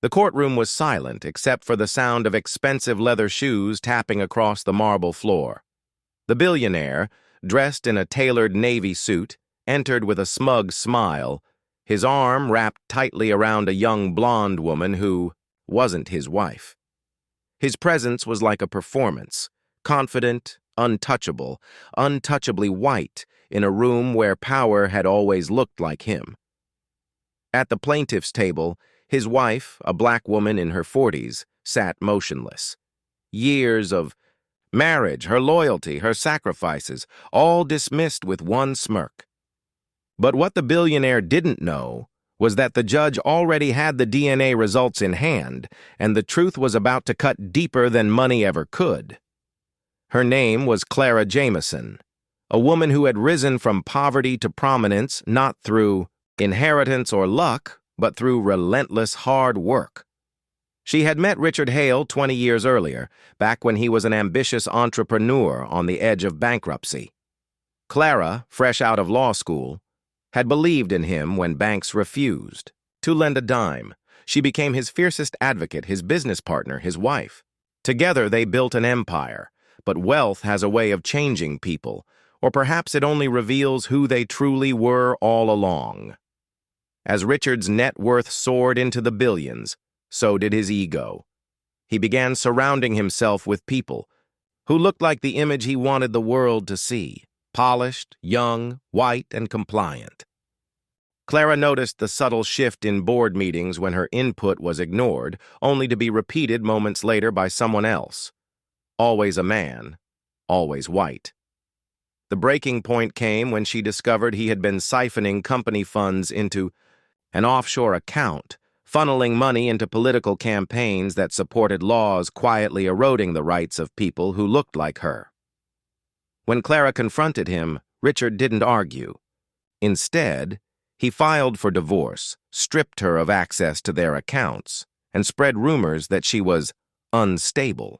The courtroom was silent except for the sound of expensive leather shoes tapping across the marble floor. The billionaire, dressed in a tailored navy suit, entered with a smug smile, his arm wrapped tightly around a young blonde woman who wasn't his wife. His presence was like a performance, confident, untouchable, untouchably white, in a room where power had always looked like him. At the plaintiff's table, his wife, a black woman in her 40s, sat motionless. Years of marriage, her loyalty, her sacrifices, all dismissed with one smirk. But what the billionaire didn't know was that the judge already had the DNA results in hand, and the truth was about to cut deeper than money ever could. Her name was Clara Jameson, a woman who had risen from poverty to prominence not through inheritance or luck, but through relentless hard work. She had met Richard Hale 20 years earlier, back when he was an ambitious entrepreneur on the edge of bankruptcy. Clara, fresh out of law school, had believed in him when banks refused to lend a dime. She became his fiercest advocate, his business partner, his wife. Together they built an empire, but wealth has a way of changing people, or perhaps it only reveals who they truly were all along. As Richard's net worth soared into the billions, so did his ego. He began surrounding himself with people who looked like the image he wanted the world to see, polished, young, white, and compliant. Clara noticed the subtle shift in board meetings when her input was ignored, only to be repeated moments later by someone else. Always a man, always white. The breaking point came when she discovered he had been siphoning company funds into an offshore account, funneling money into political campaigns that supported laws quietly eroding the rights of people who looked like her. When Clara confronted him, Richard didn't argue. Instead, he filed for divorce, stripped her of access to their accounts, and spread rumors that she was unstable.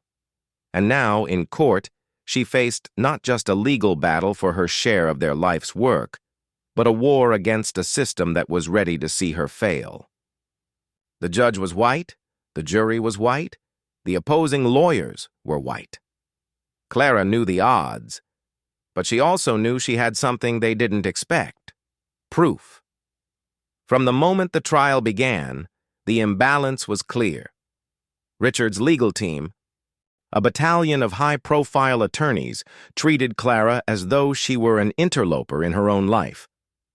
And now, in court, she faced not just a legal battle for her share of their life's work, but a war against a system that was ready to see her fail. The judge was white, the jury was white, the opposing lawyers were white. Clara knew the odds, but she also knew she had something they didn't expect: proof. From the moment the trial began, the imbalance was clear. Richard's legal team, a battalion of high-profile attorneys, treated Clara as though she were an interloper in her own life.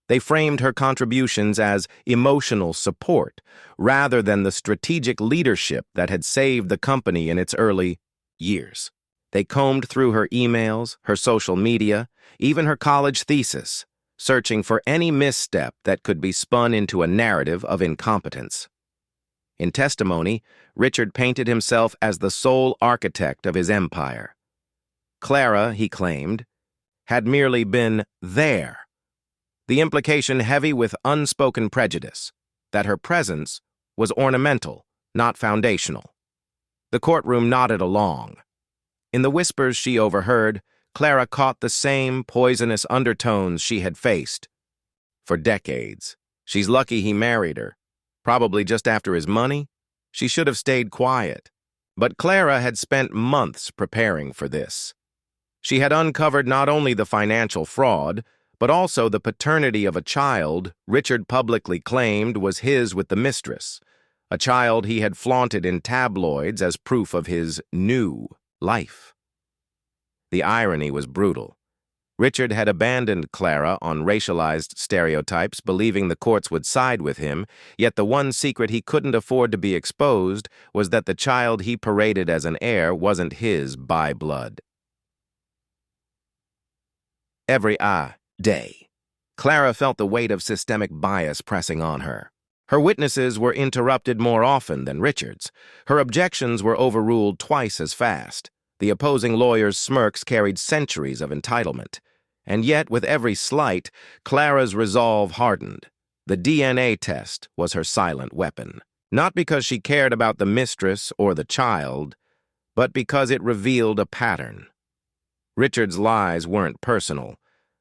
They framed her contributions as emotional support, rather than the strategic leadership that had saved the company in its early years. They combed through her emails, her social media, even her college thesis, searching for any misstep that could be spun into a narrative of incompetence. In testimony, Richard painted himself as the sole architect of his empire. Clara, he claimed, had merely been there. The implication heavy with unspoken prejudice, that her presence was ornamental, not foundational. The courtroom nodded along. In the whispers she overheard, Clara caught the same poisonous undertones she had faced for decades. She's lucky he married her. Probably just after his money. She should have stayed quiet. But Clara had spent months preparing for this. She had uncovered not only the financial fraud, but also the paternity of a child Richard publicly claimed was his with the mistress, a child he had flaunted in tabloids as proof of his new life. The irony was brutal. Richard had abandoned Clara on racialized stereotypes, believing the courts would side with him, yet the one secret he couldn't afford to be exposed was that the child he paraded as an heir wasn't his by blood. Every day, Clara felt the weight of systemic bias pressing on her. Her witnesses were interrupted more often than Richard's. Her objections were overruled twice as fast. The opposing lawyers' smirks carried centuries of entitlement. And yet, with every slight, Clara's resolve hardened. The DNA test was her silent weapon. Not because she cared about the mistress or the child, but because it revealed a pattern. Richard's lies weren't personal.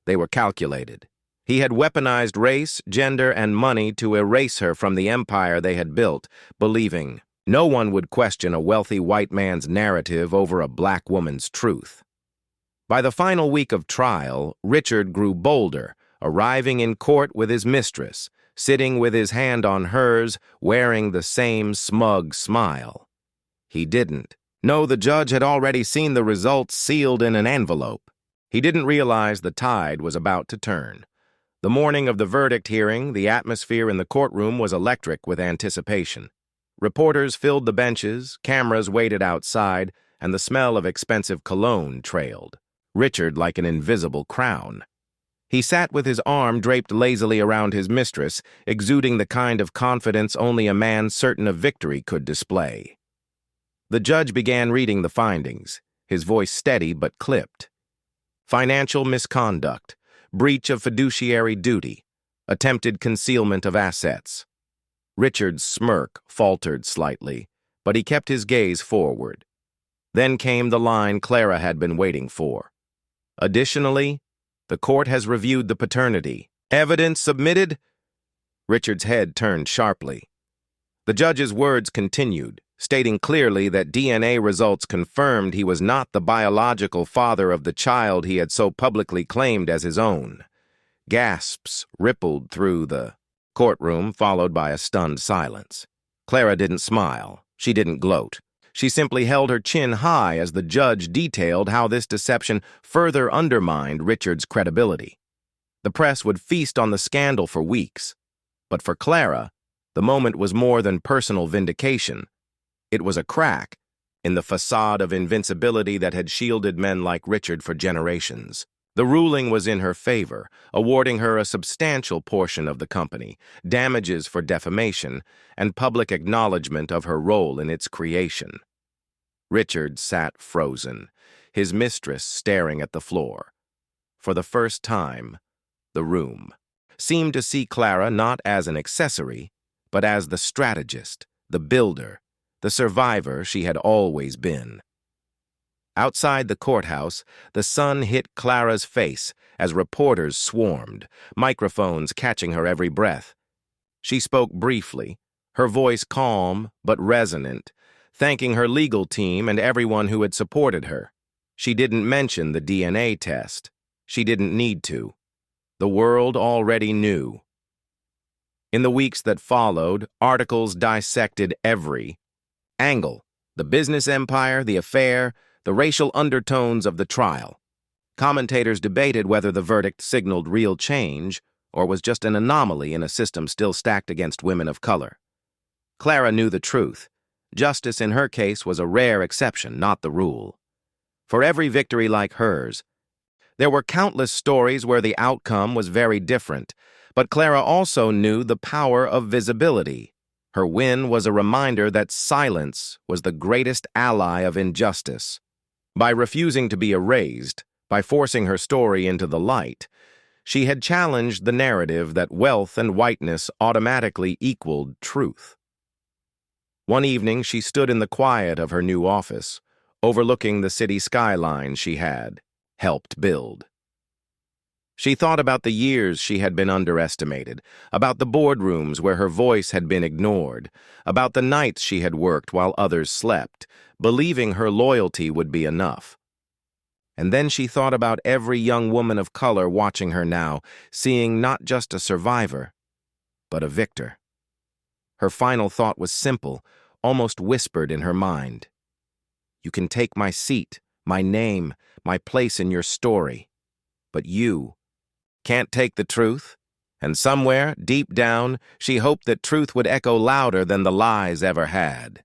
They were calculated. He had weaponized race, gender, and money to erase her from the empire they had built, believing no one would question a wealthy white man's narrative over a black woman's truth. By the final week of trial, Richard grew bolder, arriving in court with his mistress, sitting with his hand on hers, wearing the same smug smile. He didn't. No, the judge had already seen the results sealed in an envelope. He didn't realize the tide was about to turn. The morning of the verdict hearing, the atmosphere in the courtroom was electric with anticipation. Reporters filled the benches, cameras waited outside, and the smell of expensive cologne trailed, Richard like an invisible crown. He sat with his arm draped lazily around his mistress, exuding the kind of confidence only a man certain of victory could display. The judge began reading the findings, his voice steady but clipped. Financial misconduct, breach of fiduciary duty, attempted concealment of assets. Richard's smirk faltered slightly, but he kept his gaze forward. Then came the line Clara had been waiting for. Additionally, the court has reviewed the paternity. Evidence submitted? Richard's head turned sharply. The judge's words continued, stating clearly that DNA results confirmed he was not the biological father of the child he had so publicly claimed as his own. Gasps rippled through the courtroom, followed by a stunned silence. Clara didn't smile. She didn't gloat. She simply held her chin high as the judge detailed how this deception further undermined Richard's credibility. The press would feast on the scandal for weeks. But for Clara, the moment was more than personal vindication. It was a crack in the facade of invincibility that had shielded men like Richard for generations. The ruling was in her favor, awarding her a substantial portion of the company, damages for defamation, and public acknowledgement of her role in its creation. Richard sat frozen, his mistress staring at the floor. For the first time, the room seemed to see Clara not as an accessory, but as the strategist, the builder, the survivor she had always been. Outside the courthouse, the sun hit Clara's face as reporters swarmed, microphones catching her every breath. She spoke briefly, her voice calm but resonant, thanking her legal team and everyone who had supported her. She didn't mention the DNA test. She didn't need to. The world already knew. In the weeks that followed, articles dissected every angle: the business empire, the affair, the racial undertones of the trial. Commentators debated whether the verdict signaled real change or was just an anomaly in a system still stacked against women of color. Clara knew the truth. Justice in her case was a rare exception, not the rule. For every victory like hers, there were countless stories where the outcome was very different, but Clara also knew the power of visibility. Her win was a reminder that silence was the greatest ally of injustice. By refusing to be erased, by forcing her story into the light, she had challenged the narrative that wealth and whiteness automatically equaled truth. One evening, she stood in the quiet of her new office, overlooking the city skyline she had helped build. She thought about the years she had been underestimated, about the boardrooms where her voice had been ignored, about the nights she had worked while others slept, believing her loyalty would be enough. And then she thought about every young woman of color watching her now, seeing not just a survivor, but a victor. Her final thought was simple, almost whispered in her mind. You can take my seat, my name, my place in your story, but you can't take the truth. And somewhere, deep down, she hoped that truth would echo louder than the lies ever had.